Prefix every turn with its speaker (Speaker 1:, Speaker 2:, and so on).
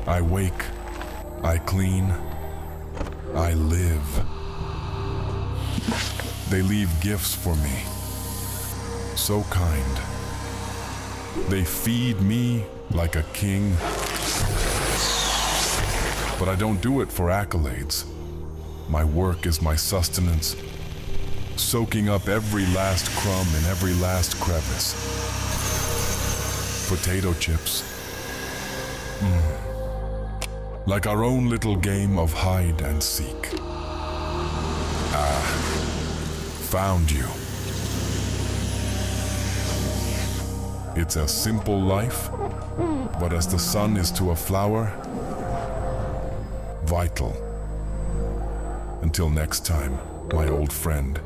Speaker 1: I wake, I clean, I live. They leave gifts for me, so kind. They feed me like a king, but I don't do it for accolades. My work is my sustenance, soaking up every last crumb in every last crevice. Potato chips. Like our own little game of hide and seek. Found you. It's a simple life, but as the sun is to a flower, vital. Until next time, my old friend.